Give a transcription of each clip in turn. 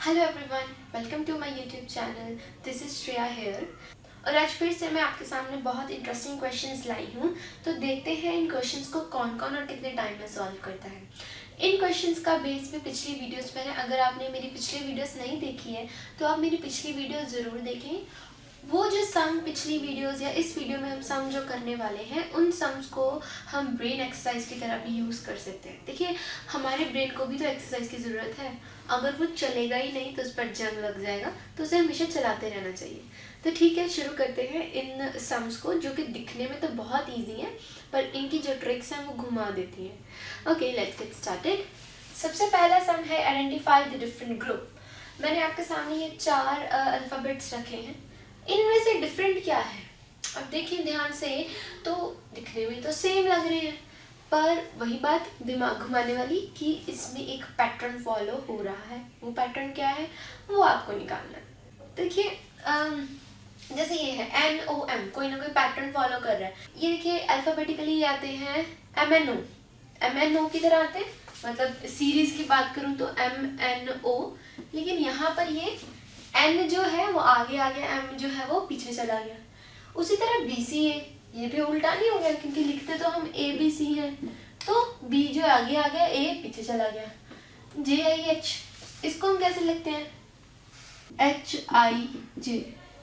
Hello everyone, welcome to my YouTube channel. This is Shreya here. और आज फिर से मैं आपके सामने बहुत इंटरेस्टिंग क्वेश्चंस लाई हूँ। तो देखते हैं इन क्वेश्चंस को कौन कौन और कितने टाइम में सॉल्व करता है। इन क्वेश्चंस का बेस भी पिछली वीडियोस पर है। अगर आपने मेरी पिछली वीडियोस नहीं देखी है तो आप मेरी पिछली वीडियो ज़रूर देखें। वो जो सम पिछली वीडियोस या इस वीडियो में हम सम जो करने वाले हैं उन सम्स को हम ब्रेन एक्सरसाइज की तरह भी यूज़ कर सकते हैं। देखिए, हमारे ब्रेन को भी तो एक्सरसाइज की ज़रूरत है। अगर वो चलेगा ही नहीं तो उस पर जंग लग जाएगा, तो उसे हमेशा चलाते रहना चाहिए। तो ठीक है, शुरू करते हैं इन सम्स को, जो कि दिखने में तो बहुत ईजी है पर इनकी जो ट्रिक्स हैं वो घुमा देती हैं। Okay, let's get started. सबसे पहला सम है आइडेंटिफाई द डिफरेंट ग्रुप। मैंने आपके सामने ये 4 अल्फ़ाबेट्स रखे हैं। इनमें से डिफरेंट क्या है? अब देखिए ध्यान से, तो दिखने में तो सेम लग रहे हैं, पर वही बात दिमाग घुमाने वाली कि इसमें एक पैटर्न फॉलो हो रहा है। वो पैटर्न क्या है वो आपको निकालना है। देखिए जैसे ये है NOM, कोई ना कोई पैटर्न फॉलो कर रहा है। ये देखिए अल्फाबेटिकली आते हैं MNO की तरह आते हैं। मतलब सीरीज की बात करूं तो MNO, लेकिन यहाँ पर ये N जो है वो आगे आ गया, M जो है वो पीछे चला गया। उसी तरह BCA, ये भी उल्टा नहीं हो गया क्योंकि लिखते तो हम ABC हैं, तो B जो आगे आ गया, A पीछे चला गया। JIH, इसको हम कैसे लिखते हैं? HIJ,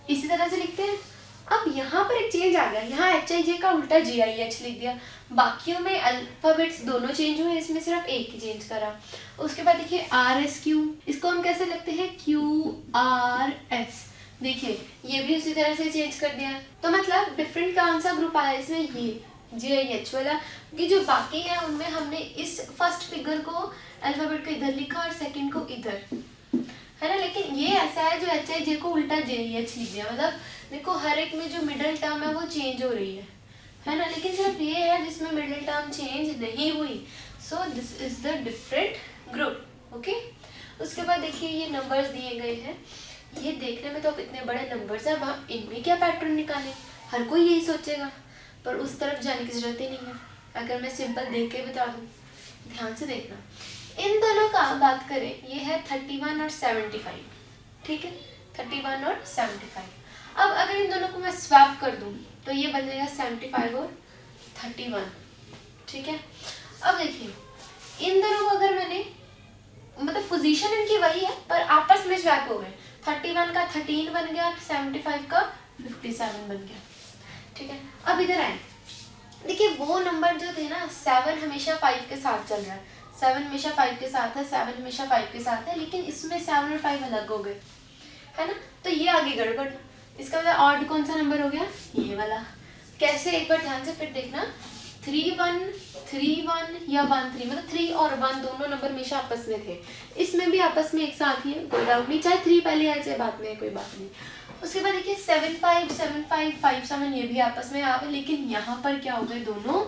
इसी तरह से लिखते हैं। अब यहाँ पर एक चेंज आ गया, यहाँ HIJ का उल्टा JIH लिख दिया। बाकियों में अल्फाबेट्स दोनों चेंज हुए, इसमें सिर्फ एक ही चेंज करा। उसके बाद देखिए RSQ, इसको हम कैसे लिखते हैं? QRS, देखिए ये भी उसी तरह से चेंज कर दिया। तो मतलब डिफरेंट कौन सा ग्रुप आया इसमें? ये JIH वाला, कि जो बाकी है उनमें हमने इस फर्स्ट फिगर को अल्फाबेट को इधर लिखा और सेकंड को इधर, है ना। लेकिन ये ऐसा है जो HIJ को उल्टा JIH लिख दिया। मतलब देखो हर एक में जो मिडिल टर्म है वो चेंज हो रही है ना। लेकिन सिर्फ ये है जिसमें मिडिल टर्म चेंज नहीं हुई। So this is the different group. Okay, उसके बाद देखिए ये नंबर्स दिए गए हैं। ये देखने में तो अब इतने बड़े नंबर्स हैं, वहाँ इनमें क्या पैटर्न निकालें? हर कोई यही सोचेगा, पर उस तरफ जाने की जरूरत ही नहीं है। अगर मैं सिंपल देख के बता दूँ, ध्यान से देखना। इन दोनों का बात करें, ये है 31 और 75, ठीक है, 31 और 75। अब अगर इन दोनों को मैं स्वैप कर दूं तो ये बन जाएगा 75 और 31, ठीक है। अब देखिए इन दोनों को अगर मैंने, मतलब पोजीशन इनकी वही है पर आपस में स्वैप हो गए। 31 का 13 बन गया, 75 का 57 बन गया, ठीक है। अब इधर आए, देखिए वो नंबर जो थे ना, 7 हमेशा 5 के साथ चल रहा है, 7 हमेशा 5 के साथ है, 7 हमेशा 5 के साथ है, लेकिन इसमें 7 और 5 अलग हो गए, है ना। तो ये आगे गड़बड़। इसका मतलब ऑड कौन सा नंबर हो गया? ये वाला। कैसे? एक बार ध्यान से फिर देखना। 3 1 3 1 या 1 3, मतलब 3 और 1 दोनों नंबर हमेशा आपस में थे। इसमें भी आपस में एक साथ ही है, कोई डाउट नहीं, चाहे 3 पहले आए चाहे बाद में, कोई बात नहीं। उसके बाद देखिए 7 5 7 5 5 7, ये भी आपस में आ गए, लेकिन यहाँ पर क्या हो गए? दोनों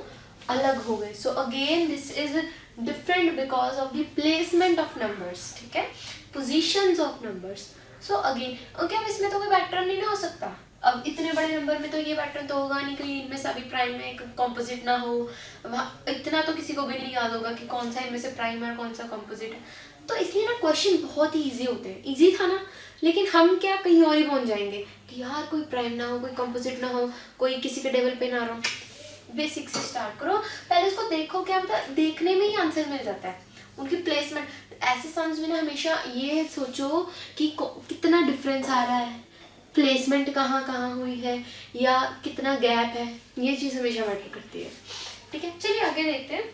अलग हो गए। So again this is different because of the placement of numbers, ठीक है, positions of numbers. So again okay, अब इसमें तो कोई पैटर्न नहीं ना हो सकता। अब इतने बड़े नंबर में तो ये पैटर्न तो होगा नहीं, कहीं इनमें सभी प्राइम में एक कॉम्पोजिट ना हो। इतना तो किसी को भी नहीं याद होगा कि कौन सा इनमें से प्राइम है और कौन सा कॉम्पोजिट है। तो इसलिए ना क्वेश्चन बहुत ही ईजी होते हैं। ईजी था ना, लेकिन हम क्या कहीं और ही पहुंच जाएंगे कि यार कोई प्राइम ना हो, कोई कॉम्पोजिट ना हो, कोई किसी के टेबल पे ना रहो। बेसिक से स्टार्ट करो, पहले उसको देखो, क्या मतलब देखने में ही आंसर मिल जाता है, उनकी प्लेसमेंट। ऐसे सम्स में ना हमेशा ये सोचो कि कितना डिफरेंस आ रहा है, प्लेसमेंट कहाँ कहाँ हुई है या कितना गैप है, ये चीज़ हमेशा मैटर करती है, ठीक है। चलिए आगे देखते हैं।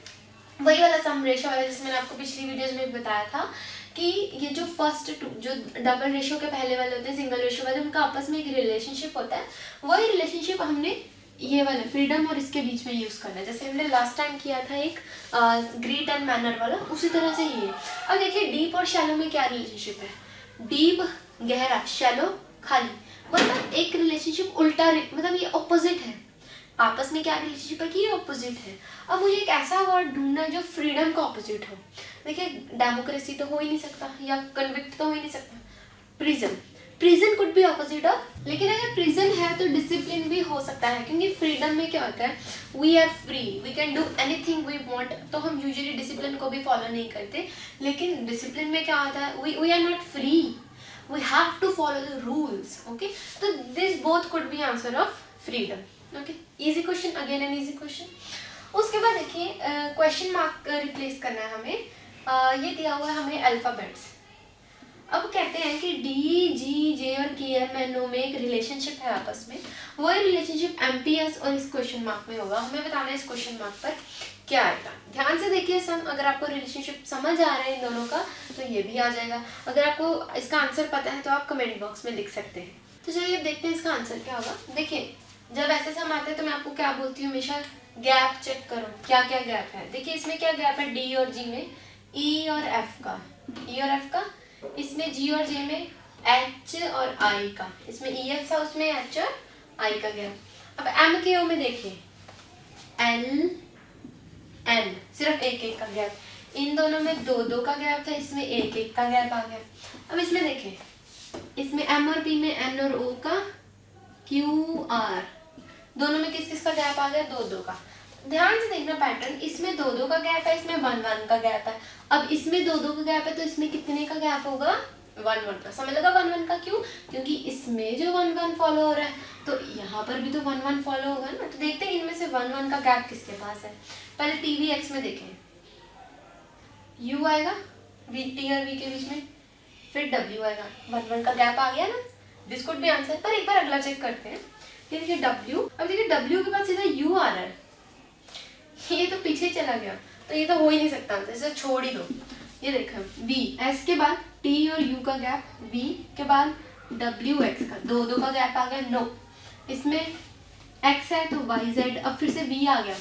वही वाला सम रेशो वाला जिसमें मैंने आपको पिछली वीडियोज में बताया था कि ये जो फर्स्ट टू जो डबल रेशो के पहले वाले होते हैं, सिंगल रेशो वाले, उनका आपस में एक रिलेशनशिप होता है। वही रिलेशनशिप हमने ये वाला फ्रीडम और इसके बीच में यूज़ करना है, जैसे हमने लास्ट टाइम किया था एक ग्रीट एंड मैनर वाला, उसी तरह से ये। अब देखिए डीप और शैलो में क्या रिलेशनशिप है? डीप गहरा, शैलो खाली, मतलब एक रिलेशनशिप उल्टा, मतलब ये ऑपोजिट है। आपस में क्या रिलेशनशिप है कि ये ऑपोजिट है। अब मुझे एक ऐसा वर्ड ढूंढना है जो फ्रीडम का ऑपोजिट हो। देखिए डेमोक्रेसी तो हो ही नहीं सकता, या कन्विक्ट तो हो ही नहीं सकता। Prison, prison could be opposite of, लेकिन अगर प्रिजन है तो डिसिप्लिन भी हो सकता है, क्योंकि फ्रीडम में क्या होता है? We are free, we can do anything we want. तो हम यूजुअली डिसिप्लिन को भी फॉलो नहीं करते, लेकिन डिसिप्लिन में क्या होता है? We are not free, follow the rules. Okay, so this both could be answer of freedom. Okay, easy question, again an easy question. उसके बाद देखिए क्वेश्चन मार्क रिप्लेस करना है हमें। ये दिया हुआ है हमें अल्फाबेट्स। अब कहते हैं कि डी जी जे और के एम एन ओ में एक रिलेशनशिप है आपस में, वो रिलेशनशिप एम पी एस और इस क्वेश्चन मार्क में होगा। हमें बताना है इस क्वेश्चन मार्क पर क्या आएगा। ध्यान से देखिए सम, अगर आपको रिलेशनशिप समझ आ रहा है इन दोनों का तो ये भी आ जाएगा। अगर आपको इसका आंसर पता है तो आप कमेंट बॉक्स में लिख सकते हैं। तो चलिए अब देखते हैं इसका आंसर क्या होगा। देखिए जब ऐसे सम आते हैं तो मैं आपको क्या बोलती हूँ हमेशा, गैप चेक करो क्या क्या गैप है। देखिए इसमें क्या गैप है, डी और जी में ई और एफ का, ई और एफ का, इसमें जी और जे में एच और आई का, इसमें ई एफ था उसमें एच और आई का गैप। अब एम के ओ में देखिए एल एन, सिर्फ एक एक का गैप, इन दोनों में दो दो का गैप था, इसमें एक एक का गैप आ गया। अब इसमें देखिए इसमें एम और पी में एन और ओ का, क्यू आर, दोनों में किस किस का गैप आ गया, दो दो का। ध्यान से देखना पैटर्न, इसमें दो दो का गैप है, इसमें वन वन का गैप है। अब इसमें दो दो का गैप है तो इसमें कितने का गैप होगा, वन वन का। समझ लगा वन वन का क्यों, क्योंकि इसमें जो वन वन फॉलो हो रहा है तो यहाँ पर भी तो वन वन फॉलो होगा ना। तो देखते हैं इनमें से वन वन का गैप किसके पास है। पहले टी वी एक्स में देखें, यू आएगा वी टी और वी के बीच में, फिर डब्ल्यू आएगा, वन वन का गैप आ गया ना। This could be answer. पर एक बार अगला चेक करते हैं। ये देखिए डब्ल्यू, अब देखिए डब्ल्यू के बाद सीधा यू आ रहा है, ये तो पीछे चला गया तो ये तो हो ही नहीं सकता आंसर, इसे छोड़ ही दो। ये देखो वी, एस के बाद टी और यू का गैप, वी के बाद डब्ल्यू एक्स का, दो दो का गैप आ गया, नो। इसमें एक्स है तो वाई जेड, अब फिर से वी आ गया,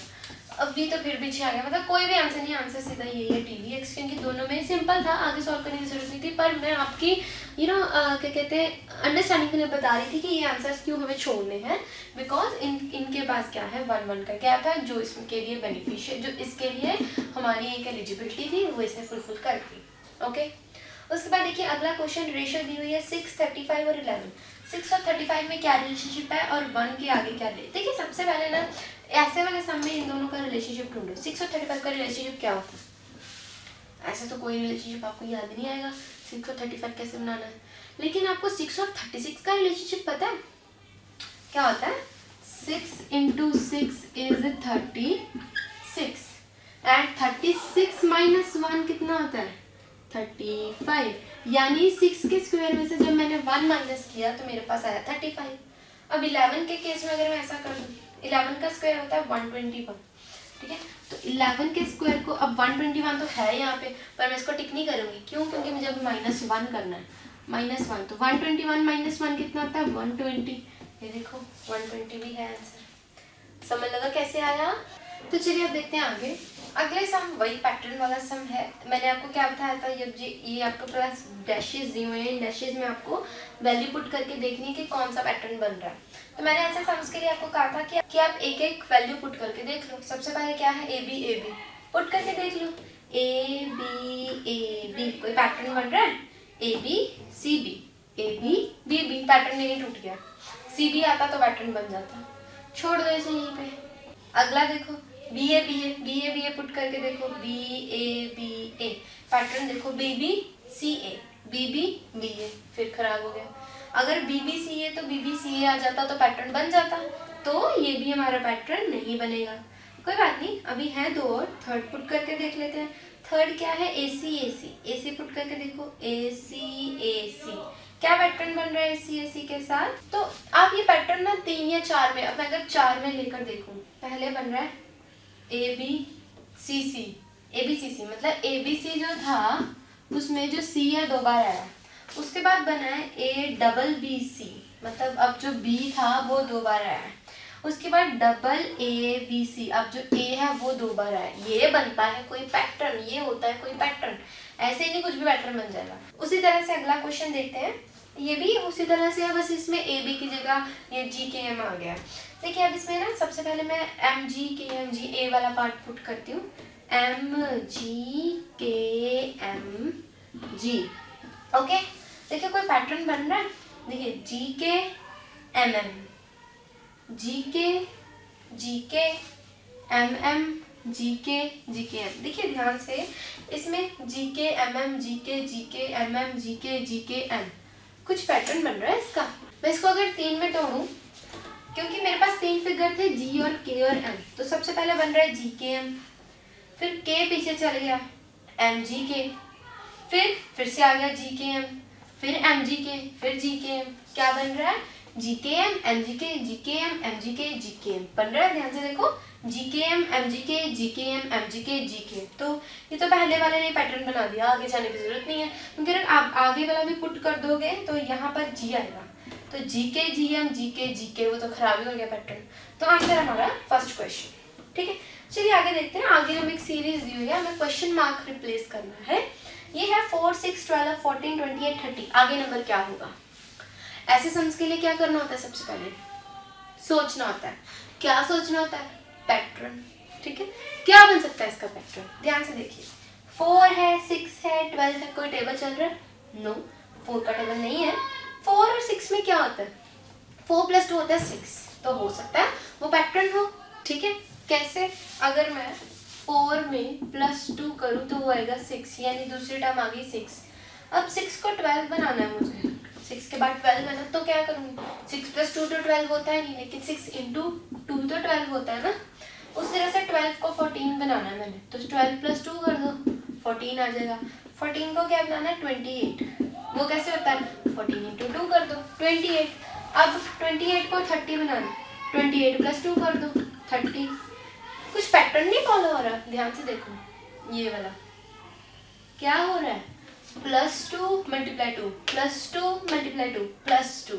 अब वी तो फिर पीछे आ गया। मतलब कोई भी आंसर नहीं, आंसर सीधा यही है टी वी एक्स, क्योंकि दोनों में सिंपल था, आगे सॉल्व करने की जरूरत नहीं थी। पर मैं आपकी क्या कहते हैं अंडरस्टैंडिंग के लिए बता रही थी कि ये आंसर्स क्यों हमें छोड़ने हैं, बिकॉज इनके पास क्या है, वन वन का गैप है, जो इसके लिए बेनिफिशियल, जो इसके लिए हमारी एक एलिजिबिलिटी थी वो इसे फुलफिल करती। ओके, उसके बाद देखिए अगला क्वेश्चन, रेशियो दी हुई है 6, 35 और 11। 6 और 35 में क्या रिलेशनशिप है और 1 के आगे क्या रिलेशन। देखिए सबसे पहले ना ऐसे वाले सम में इन दोनों का रिलेशनशिप ढूंढो। 6 और 35 का रिलेशनशिप क्या होता है। ऐसे तो कोई रिलेशनशिप आपको याद नहीं आएगा 6 और 35 कैसे बनाना है, लेकिन आपको 6 और 36 का रिलेशनशिप पता है क्या होता है। 6 × 6 = 36 एंड 36 - 1 कितना होता है, 35। यानी 6 के स्क्वायर में से जब मैंने 1 माइनस किया तो मेरे पास आया 35। अब 11 के केस में अगर मैं ऐसा कर दूँ, 11 का स्क्वायर होता है 121, ठीक है। तो 11 के स्क्वायर को, अब 121 तो है यहाँ पे, पर मैं इसको टिक नहीं करूँगी, क्यों, क्योंकि मुझे अभी -1 करना है, -1। तो 121 - 1 कितना होता है, 120। ये देखो 120 भी है आंसर। समझ लगा कैसे आया। तो चलिए अब देखते हैं आगे। अगले सम वही पैटर्न वाला सम है। मैंने आपको क्या बताया था, ये आपके पास डैशेज दिए हुए हैं, इन डैशेज में आपको वैल्यू पुट करके देखनी है कि कौन सा पैटर्न बन रहा है। तो मैंने ऐसे सम्स के लिए आपको कहा था कि आप एक एक वैल्यू पुट करके देख लो। सबसे पहले क्या है, ए बी पुट करके देख लो। ए बी कोई पैटर्न बन रहा है, A B C B, A B B B, pattern नहीं टूट गया। सी बी आता तो पैटर्न बन जाता, छोड़ दो इसे यहीं पे। अगला देखो बी ए पुट करके देखो, बी ए पैटर्न देखो, बी बी सी ए, फिर खराब हो गया। अगर बी बी सी ए तो बी बी सी ए आ जाता तो पैटर्न बन जाता, तो ये भी हमारा पैटर्न नहीं बनेगा। कोई बात नहीं, अभी है दो और, थर्ड पुट करके देख लेते हैं। थर्ड क्या है, ए सी पुट करके देखो, ए सी क्या पैटर्न बन रहा है ए सी के साथ। तो आप ये पैटर्न ना 3 या 4 में, अब मैं अगर 4 में लेकर देखूं, पहले बन रहा है ए बी सी सी, मतलब ए बी सी जो था उसमें जो सी है 2 बार आया, उसके बाद बना है ए डबल बी सी, मतलब अब जो बी था वो 2 बार आया है। उसके बाद डबल ए बी सी, अब जो ए है वो 2 बार आया। ये बनता है कोई पैटर्न, ये होता है कोई पैटर्न। ऐसे ही नहीं कुछ भी पैटर्न बन जाएगा। उसी तरह से अगला क्वेश्चन देखते हैं, ये भी उसी तरह से है, बस इसमें ए बी की जगह ये जी के एम आ गया। देखिए अब इसमें ना सबसे पहले मैं एम जी के एम जी ए वाला पार्ट पुट करती हूँ, एम जी के एम जी। ओके, देखिए कोई पैटर्न बन रहा है। देखिए जी के एम एम, जी के एम एम, जी के एम। देखिए ध्यान से, इसमें जी के एम एम, जी के एम एम, जी के एम, कुछ पैटर्न बन रहा है इसका। मैं इसको अगर 3 में तोड़ूं, क्योंकि मेरे पास 3 फिगर थे जी और के और एम, तो सबसे पहले बन रहा है जी के एम, फिर के पीछे चल गया एम जी के, फिर से आ गया जी के एम, फिर एम जी के, फिर जी के एम। क्या बन रहा है? जी के एम एम जी के, जी के एम एम जी के, जी के एम बन रहा है। ध्यान से देखो, जी के एम एम जी के, जी के एम एम जी के, जी के। तो ये तो पहले वाले ने पैटर्न बना दिया, आगे जाने की जरूरत नहीं है, क्योंकि अगर आप आगे वाला भी पुट कर दोगे तो यहाँ पर जी आएगा, तो जी के जी एम जी के, वो तो खराब ही हो गया पैटर्न। तो आंसर हमारा फर्स्ट क्वेश्चन। ठीक है, चलिए आगे देखते हैं। आगे हमें एक सीरीज दी हुई है, हमें क्वेश्चन मार्क रिप्लेस करना है। ये है 4 6 12 14 28 30। आगे नंबर क्या होगा? ऐसे सम्स के लिए क्या करना होता है? सबसे पहले सोचना होता है। क्या सोचना होता है? पैटर्न। ठीक है, क्या बन सकता है इसका पैटर्न? ध्यान से देखिए, 4 है, 6 है, 12 है, कोई टेबल चल रहा है? नो, 4 का टेबल नहीं है। 4 और 6 में क्या होता है? 4 + 2 होता है 6, तो हो सकता है वो पैटर्न हो। ठीक है, कैसे? अगर मैं 4 में +2 करूँ तो वो आएगा 6, यानी दूसरी टर्म आ गई 6। अब 6 को 12 बनाना है मुझे, 6 के बाद 12 बना, तो क्या करूँगी? 6 + 2 तो 12 होता है नहीं, लेकिन 6 × 2 तो 12 होता है ना। उस तरह से 12 को 14 बनाना है मैंने, तो 12 + 2 कर दो, 14 आ जाएगा। 14 को क्या बनाना है? 28। वो कैसे होता है? 14 × 2 कर दो, 28। अब 28 को 30 बनाना है, 28 + 2 कर दो, 30। कुछ पैटर्न नहीं फॉलो हो रहा, ध्यान से देखो। ये वाला क्या हो रहा है? +2 × 2 +2 × 2 +2।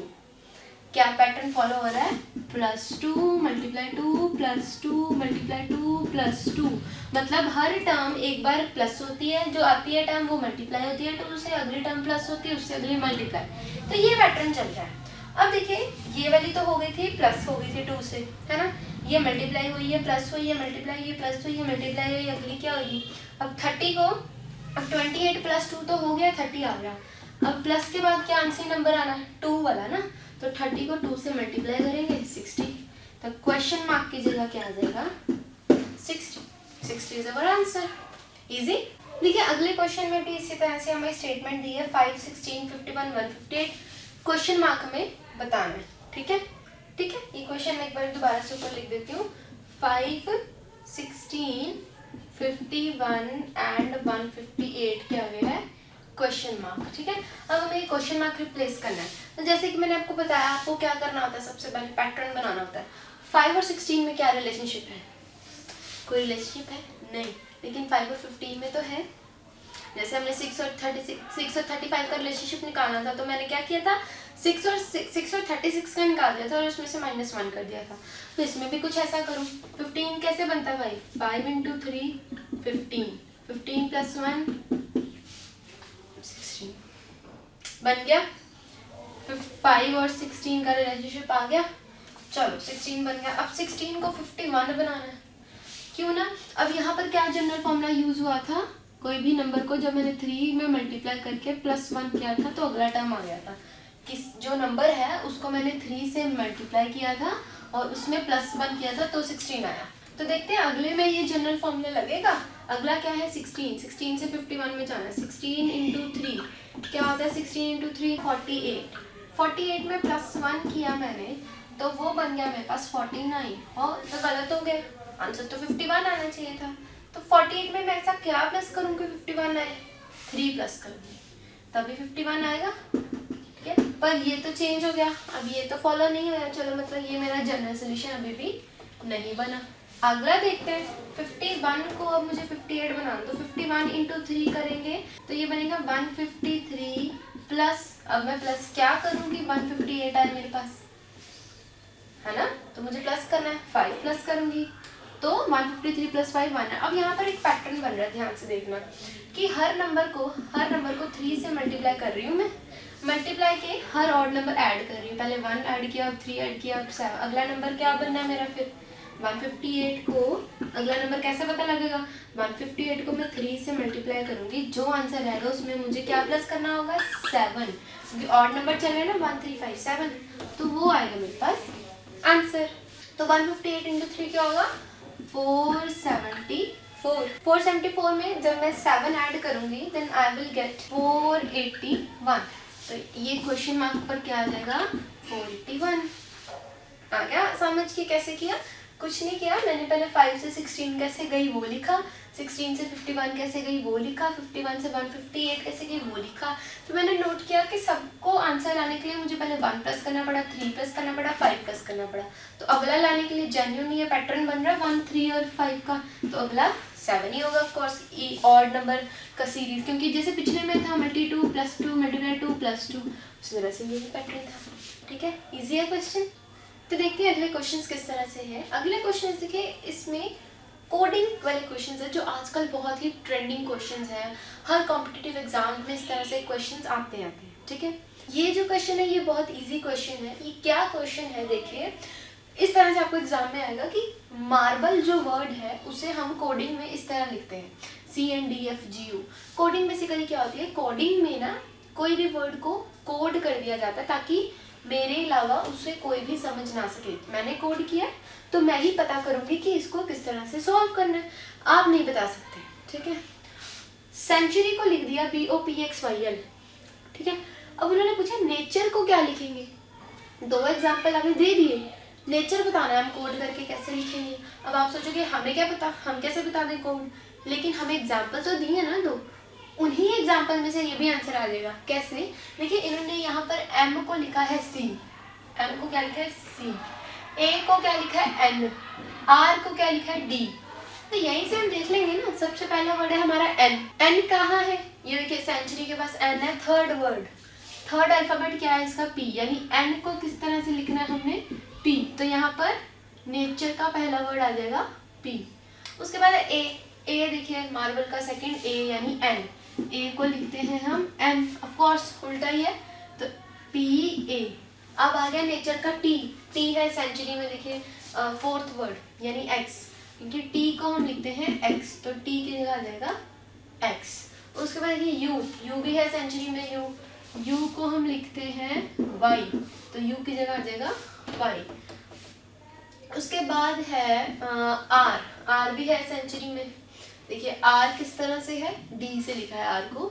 क्या पैटर्न फॉलो हो रहा है? +2 × 2 +2 × 2 +2। मतलब हर टर्म एक बार प्लस होती है, जो आती है टर्म वो मल्टीप्लाई होती है, तो उससे अगली टर्म प्लस होती है, उससे अगली मल्टीप्लाई। तो ये पैटर्न चल रहा है। अब देखिए, ये वाली तो हो गई थी, प्लस हो गई थी 2 से, है ना। ये मल्टीप्लाई हुई है, प्लस हुई है, मल्टीप्लाई हुई है, प्लस हुई है, मल्टीप्लाई हुई है, अगली क्या होगी? अब 30 को, अब 28 + 2 तो हो गया, 30 आ गया। अब प्लस के बाद क्या आंसर नंबर आना है? 2 वाला ना, तो 30 को 2 से मल्टीप्लाई करेंगे 60, तो क्वेश्चन मार्क की जगह क्या आ जाएगा? 60। 60 इज अवर आंसर। इजी। देखिए अगले क्वेश्चन में भी इसी तरह से हमें स्टेटमेंट दी है 5 16 51 158। क्वेश्चन मार्क हमें बताना है। ठीक है, ठीक है, ये क्वेश्चन मैं एक बार दोबारा से ऊपर लिख देती हूँ। 5 16 51 एंड 158 क्या गया है? Question mark. ठीक है, अब हमें ये क्वेश्चन मार्क रिप्लेस करना है। तो जैसे कि मैंने आपको बताया, आपको क्या करना होता है? सबसे पहले पैटर्न बनाना होता है। 5 और 16 में क्या रिलेशनशिप है? कोई रिलेशनशिप है? नहीं, लेकिन 5 और 15 में तो है। जैसे हमने 6 और 35 का रिलेशनशिप निकालना था, तो मैंने क्या किया था? 6 और 36 का निकाल दिया था और उसमें से -1 कर दिया था। तो इसमें भी कुछ ऐसा करूँ। 15 कैसे बनता है भाई? 5 × 3 15, 15 + 1 16 बन गया। 5 और 16 का रिलेशनशिप आ गया। चलो 16 बन गया। अब 16 को 51 बनाना है, क्यों ना। अब यहाँ पर क्या जनरल फॉर्मूला यूज हुआ था? कोई भी नंबर को जब मैंने 3 में मल्टीप्लाई करके +1 किया था तो अगला टर्म आ गया था। किस जो नंबर है उसको मैंने 3 से मल्टीप्लाई किया था और उसमें +1 किया था तो 16 आया। तो देखते हैं अगले में ये जनरल फॉर्मूला लगेगा। अगला क्या है? 16 से 51 में जाना है। 16 × 3 क्या होता है? 16 × 3 48। 48 में +1 किया मैंने तो वो बन गया मेरे पास 49। और तो गलत हो गया, आंसर तो 51 आना चाहिए था। तो 48 में मैं ऐसा क्या प्लस करूँगी 51 आए? 3 प्लस करूँगी तभी 51 आएगा। ठीक है, पर ये तो चेंज हो गया, अब ये तो फॉलो नहीं होया। चलो मतलब ये मेरा जनरल सोल्यूशन अभी भी नहीं बना। अगला देखते हैं। 51 को अब मुझे 58 बनाना, तो 51 × 3 करेंगे तो ये बनेगा 153 प्लस, अब मैं प्लस क्या करूँगी? 158 आए मेरे पास, है ना, तो मुझे प्लस करना है, 5 प्लस करूँगी तो 153 + 5 1 है। अब यहाँ पर एक पैटर्न बन रहा है, ध्यान से देखना कि हर नंबर को 3 से मल्टीप्लाई कर रही हूँ मैं। मल्टीप्लाई के हर ऑड नंबर ऐड कर रही हूँ। पहले 1 ऐड किया, अब 3 ऐड किया, अब 7। अगला नंबर क्या बनना है मेरा? फिर 158 को अगला नंबर कैसे पता लगेगा? 158 को मैं 3 से मल्टीप्लाई करूँगी, जो आंसर रहेगा उसमें मुझे क्या प्लस करना होगा? 7, क्योंकि ऑड नंबर चल रहे हैं ना 1 3 5 7, तो वो आएगा मेरे पास आंसर। तो 158 × 3 क्या होगा? 474। 474 में जब मैं 7 ऐड करूंगी देन आई विल गेट 481। तो ये क्वेश्चन मार्क पर क्या आ जाएगा 481। आ गया समझ के कैसे किया? कुछ नहीं किया, मैंने पहले 5 से 16 कैसे गई वो लिखा, 16 से 51 कैसे गई वो लिखा, 51 से 158 कैसे गई वो लिखा। तो मैंने नोट किया कि सबको आंसर लाने के लिए मुझे पहले 1 प्लस करना पड़ा, 3 प्लस करना पड़ा, 5 प्लस करना पड़ा। तो अगला लाने के लिए जेन्युइन ये पैटर्न बन रहा है 1, 3 और 5 का, तो अगला 7 ही होगा ऑफकोर्स, ऑड नंबर का सीरीज, क्योंकि जैसे पिछले में था मल्टी 2 प्लस 2 मल्टीप्लाई 2 प्लस 2, उस तरह से ये पैटर्न था। ठीक है, ईजी है क्वेश्चन। तो देखते हैं अगले क्वेश्चंस किस तरह से हैं। अगले क्वेश्चंस देखिए, इसमें कोडिंग वाले क्वेश्चंस है जो आजकल बहुत ही ट्रेंडिंग क्वेश्चंस हैं, हर कॉम्पिटिटिव एग्जाम में इस तरह से क्वेश्चंस आते हैं। ठीक है, ये जो क्वेश्चन है ये बहुत इजी क्वेश्चन है। ये क्या क्वेश्चन है देखिए, इस तरह से आपको एग्जाम में आएगा कि मार्बल जो वर्ड है उसे हम कोडिंग में इस तरह लिखते हैं CNDFGU। कोडिंग बेसिकली क्या होती है, कोडिंग में ना कोई भी वर्ड को कोड कर दिया जाता है ताकि मेरे अलावा उसे कोई भी समझ ना सके। मैंने कोड किया तो मैं ही पता करूंगी कि इसको किस तरह से सॉल्व करना है, आप नहीं बता सकते। ठीक है, सेंचुरी को लिख दिया BOPXYL। ठीक है, अब उन्होंने पूछा नेचर को क्या लिखेंगे, 2 एग्जाम्पल हमें दे दिए, नेचर बताना है हम कोड करके कैसे लिखेंगे। अब आप सोचोगे हमें क्या पता, हम कैसे बता दें कोड, लेकिन हमें एग्जाम्पल तो दिए ना 2, उन्हीं एग्जाम्पल में से ये भी आंसर आ जाएगा। कैसे, देखिए इन्होंने यहाँ पर M को लिखा है C, M को क्या लिखा है C, A को क्या लिखा है N, R को क्या लिखा है D। तो यहीं से हम देख लेंगे ना, सबसे पहला वर्ड है हमारा N। N कहाँ है, ये देखिए सेंचुरी के पास N है, थर्ड वर्ड, थर्ड अल्फाबेट क्या है इसका P, यानी N को किस तरह से लिखना है हमने P। तो यहाँ पर नेचर का पहला वर्ड आ जाएगा P। उसके बाद A, A देखिए मार्बल का सेकंड A यानी N, A को लिखते हैं हम N, ऑफ कोर्स उल्टा ही है तो PA। अब आ गया नेचर का T, T है सेंचुरी में देखिए फोर्थ वर्ड यानी X, क्योंकि T को हम लिखते हैं X, तो T की जगह आ जाएगा X। उसके बाद देखिए U, U भी है सेंचुरी में U, U को हम लिखते हैं Y, तो U की जगह आ जाएगा Y। उसके बाद है R, R भी है सेंचुरी में, देखिए R किस तरह से है, D से लिखा है R को,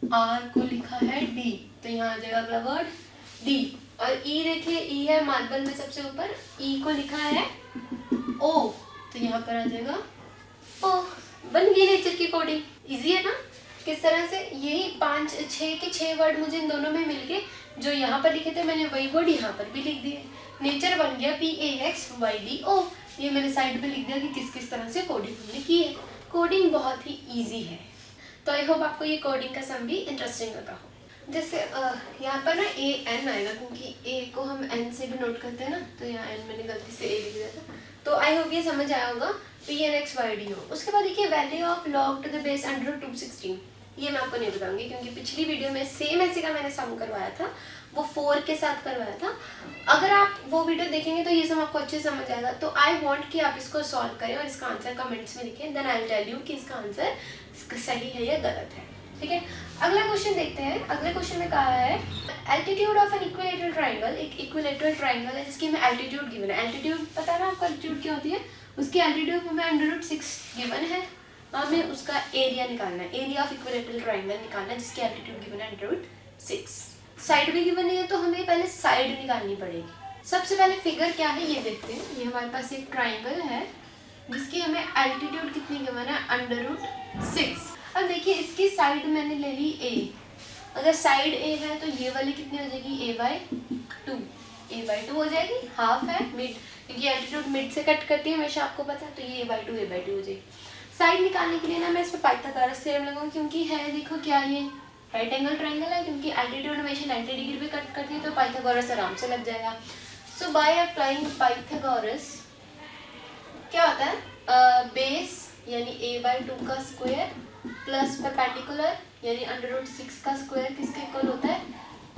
R को लिखा है D, तो यहाँ आ जाएगा अगला वर्ड D। और E देखिए, E है मार्बल में सबसे ऊपर, E को लिखा है O, तो यहाँ पर आ जाएगा O। बन गई नेचर की कोडिंग, इजी है ना। किस तरह से, यही 5-6 के 6 वर्ड मुझे इन दोनों में मिल गए, जो यहाँ पर लिखे थे मैंने वही वर्ड यहाँ पर भी लिख दिए, नेचर बन गया PAXYDO। ये मैंने साइड पे लिख दिया कि किस किस तरह से कोडिंग हमने की है। कोडिंग बहुत ही इजी है, तो आई होप आपको ये कोडिंग का सम भी इंटरेस्टिंग लगा हो। जैसे यहाँ पर ना AN आएगा, क्योंकि A को हम N से भी नोट करते हैं ना, तो यहाँ N मैंने गलती से A लिख दिया था, तो आई होप ये समझ आया होगा PNXYDO। उसके बाद देखिए value of log to the base under 216, ये मैं आपको नहीं बताऊंगी क्योंकि पिछली वीडियो में सेम ऐसे का मैंने सम करवाया था, वो 4 के साथ करवाया था। अगर आप वो वीडियो देखेंगे तो ये सम आपको अच्छे से समझ आएगा। तो आई वांट कि आप इसको सॉल्व करें और इसका आंसर कमेंट्स में लिखें, then I will tell you कि इसका आंसर सही है या गलत है। ठीक है, अगला क्वेश्चन देखते हैं। अगले क्वेश्चन में कहा है altitude of an equilateral triangle, एक इक्विलेटरल ट्राइंगल है जिसकी हमें एल्टीट्यूड गिवन है। एल्टीट्यूड पता है ना आपको एल्टीट्यूड क्या होती है, उसकी एल्टीट्यूड हमें √6 गिवन है, हमें उसका एरिया निकालना है, एरिया ऑफ इक्विलेटरल ट्राइंगल निकालना है जिसकी एल्टीट्यूड गिवन है √6। साइड भी गिवन है तो हमें पहले साइड निकालनी पड़ेगी। सबसे पहले फिगर क्या है ये देखते हैं। ये हमारे पास एक ट्राइंगल है जिसकी हमें एल्टीट्यूड कितनी गिवन है √6। अब देखिए इसकी साइड मैंने ले ली A, अगर साइड A है तो ये वाली कितनी हो जाएगी A/2 हो जाएगी, हाफ है मिड, क्योंकि एल्टीट्यूड मिड से कट करती है हमेशा, आपको पता है, तो ये A/2 हो जाएगी। साइड निकालने के लिए ना मैं इस पर पाइथागोरस थ्योरम लगाऊंगी, क्योंकि है देखो क्या ये राइट एंगल ट्राइंगल है, क्योंकि एल्टीट्यूड हमेशा 90 डिग्री पे कट करती है, तो पाइथागोरस आराम से लग जाएगा। सो बाय अप्लाइंग पाइथागोरस क्या होता है, बेस यानी A/2 का स्क्वायर प्लस परपेंडिकुलर यानी √6 का स्क्वायर किसके इक्वल होता है,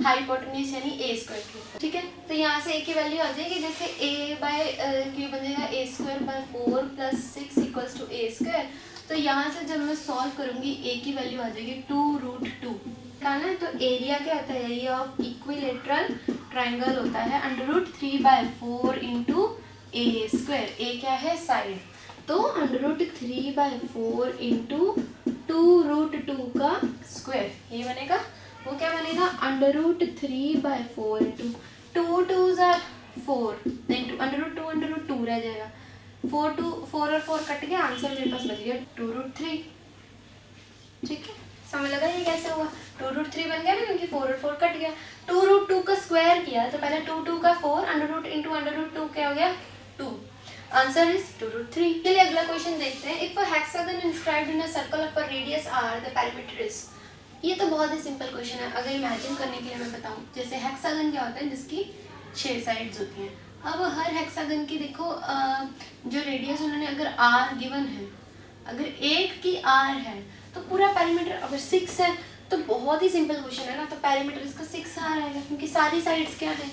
हाइपोटेन्यूज यानी A² के। ठीक है, तो यहाँ से A की वैल्यू आ जाएगी, जैसे A/Q बन जाएगा A²/4 + 6 = A²। तो यहाँ से जब मैं सॉल्व करूँगी A की वैल्यू आ जाएगी 2√2। निकालना है तो एरिया क्या होता है, एरिया ऑफ इक्विलेटरल ट्राइंगल होता है √3/4 × A²। A क्या है, साइड, तो √3/4 × 2 2√2 का स्क्वायर, ये बनेगा, वो क्या बनेगा, √3/4 इंटू 2 2s आर 4 इंटू √2 रह जाएगा, 4 और 4 कट गया, आंसर मेरे पास बच गया 2√3। ठीक है, समझ लगा ये कैसे हुआ, 2√3 बन गया ना क्योंकि 4 और 4 कट गया। 2√2 का स्क्वायर किया तो पहले 2 का 4 √2 इंटू √2 क्या हो गया 2, आंसर इज 2√3। चलिए अगला क्वेश्चन देखते हैं। If a hexagon inscribed in a circle of a radius r the perimeter is, ये तो बहुत ही सिंपल क्वेश्चन है। अगर इमेजिन करने के लिए मैं बताऊं, जैसे हेक्सागन क्या होता है, जिसकी 6 साइड्स होती हैं। अब हर हेक्सागन की देखो जो रेडियस उन्होंने अगर r गिवन है, अगर एक की r है तो पूरा पेरीमीटर अगर 6 है तो बहुत ही सिंपल क्वेश्चन है ना, तो पेरीमीटर इसका 6r आएगा क्योंकि सारी साइड्स क्या है,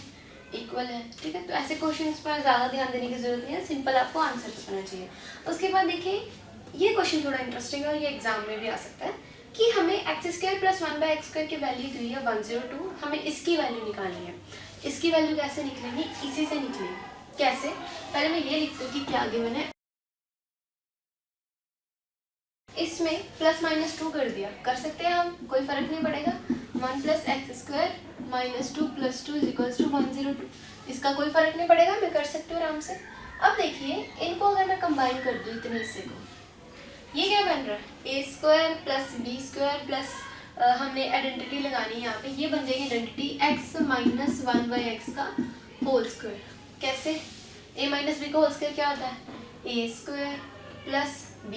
इक्वल है। ठीक है, तो ऐसे क्वेश्चंस पर ज़्यादा ध्यान देने की जरूरत नहीं है, सिंपल आपको आंसर करना चाहिए। उसके बाद देखिए ये क्वेश्चन थोड़ा इंटरेस्टिंग है और ये एग्जाम में भी आ सकता है कि हमें x² + 1/x² की वैल्यू दी है 102, हमें इसकी वैल्यू निकालनी है। इसकी वैल्यू कैसे निकलेंगी, इसी से निकलेंगी। कैसे, पहले मैं ये लिखती हूँ कि क्या गिवन है, इसमें +-2 कर दिया, कर सकते हैं हम, कोई फर्क नहीं पड़ेगा। 1 + x² - 2 + 2 = 102, इसका कोई फर्क नहीं पड़ेगा, मैं कर सकती हूँ आराम से। अब देखिए इनको अगर मैं कंबाइन कर दूँ इतने हिस्से को, ये क्या बन रहा है, a² + b² प्लस हमने आइडेंटिटी लगानी है यहाँ पे, ये बन जाएगी आइडेंटिटी x - 1/x का होल स्क्वायर। कैसे, a - b का होल स्क्वायर क्या होता है, a² + b²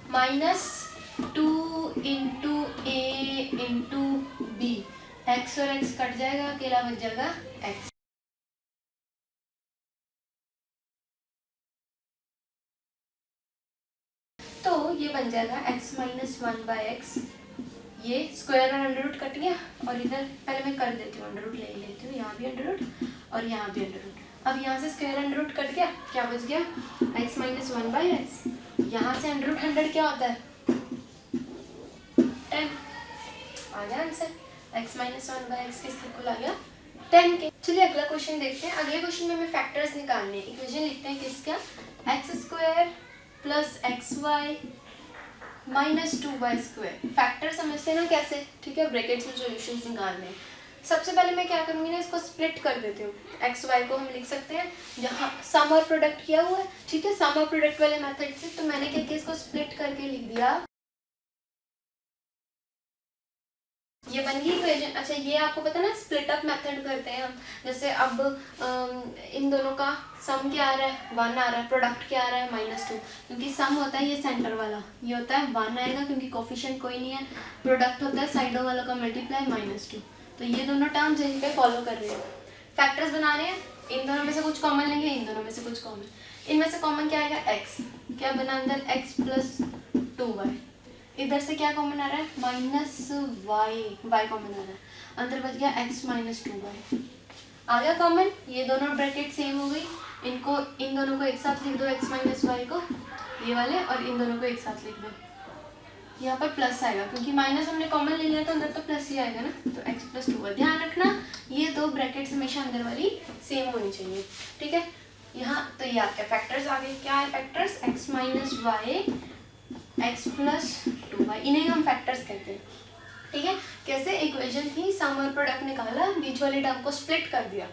-2 into a into b, x और x कट जाएगा, अकेला बच जाएगा x। तो ये बन जाएगा x - 1/x, ये स्क्वायर और अंडर कट गया, और इधर पहले मैं कर देती हूँ, अंडर ले लेती हूँ, यहाँ भी अंडर और यहाँ भी अंडर। अब यहाँ से स्क्वायर अंडर कट गया, क्या बच गया, x - 1/x। यहाँ से अंडर 100 क्या होता है, 10, आ गया आंसर, x - 1/x किसके इक्वल आ गया, 10 के। चलिए अगला क्वेश्चन देखते हैं। अगले क्वेश्चन में हमें फैक्टर्स निकालने हैं। इक्वेशन लिखते हैं किसका, x² + xy - 2y²। फैक्टर समझते हैं ना कैसे, ठीक है, ब्रैकेट्स में सॉल्यूशंस निकालने हैं। सबसे पहले मैं क्या करूँगी ना, इसको स्प्लिट कर देती हूँ। एक्स वाई को हम लिख सकते हैं जहाँ सम और प्रोडक्ट किया हुआ है, ठीक है, सम और प्रोडक्ट वाले मेथड से। तो मैंने क्या किया, इसको स्प्लिट करके लिख दिया, ये बन गई इक्वेशन। अच्छा, ये आपको पता है ना, स्प्लिट अप मेथड करते हैं हम। जैसे अब इन दोनों का सम क्या आ रहा है, 1 आ रहा है, प्रोडक्ट क्या आ रहा है, -2, क्योंकि सम होता है ये सेंटर वाला, ये होता है 1 आएगा क्योंकि कोफिशिएंट कोई नहीं है। प्रोडक्ट होता है साइडों वालों का मल्टीप्लाई -2। तो ये दोनों टर्म्स यहीं पे फॉलो कर रहे हैं। फैक्टर्स बना रहे हैं, इन दोनों में से कुछ कॉमन लेंगे, इन दोनों में से कुछ कॉमन। इनमें से कॉमन क्या आएगा, x, क्या बना अंदर, x + 2y। इधर से क्या कॉमन आ रहा है, -y कॉमन आ रहा है, अंदर बच गया x - 2y, आ गया कॉमन। ये दोनों ब्रैकेट सेम हो गई, इनको इन दोनों को एक साथ लिख दो, x - y को, ये वाले, और इन दोनों को एक साथ लिख दो। यहाँ पर प्लस आएगा क्योंकि माइनस हमने कॉमन ले लिया, तो अंदर तो प्लस ही आएगा ना, तो x + 2y। ध्यान रखना ये दो ब्रैकेट्स हमेशा अंदर वाली सेम होनी चाहिए, ठीक है। यहाँ तो ये आपके फैक्टर्स आ गए, क्या है factors, x - y, x + 2y, इन्हें हम फैक्टर्स कहते हैं, ठीक है। कैसे, इक्वेशन थी, सम और प्रोडक्ट निकाला, बीच वाले टर्म को स्प्लिट कर दिया।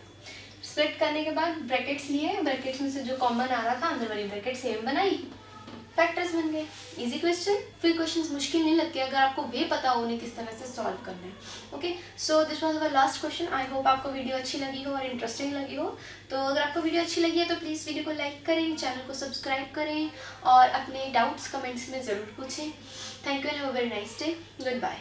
स्प्लिट करने के बाद ब्रैकेट्स लिए, ब्रैकेट्स में से जो कॉमन आ रहा था अंदर वाली ब्रैकेट सेम बनाई, फैक्टर्स बन गए। इजी क्वेश्चन, फिर क्वेश्चंस मुश्किल नहीं लगते अगर आपको वे पता हो उन्हें किस तरह से सॉल्व करना है। Okay, so this was our last question. I hope आपको वीडियो अच्छी लगी हो और इंटरेस्टिंग लगी हो। तो अगर आपको वीडियो अच्छी लगी है तो प्लीज़ वीडियो को लाइक करें, चैनल को सब्सक्राइब करें और अपने डाउट्स कमेंट्स में ज़रूर पूछें। Thank you and have a very nice day. Good bye.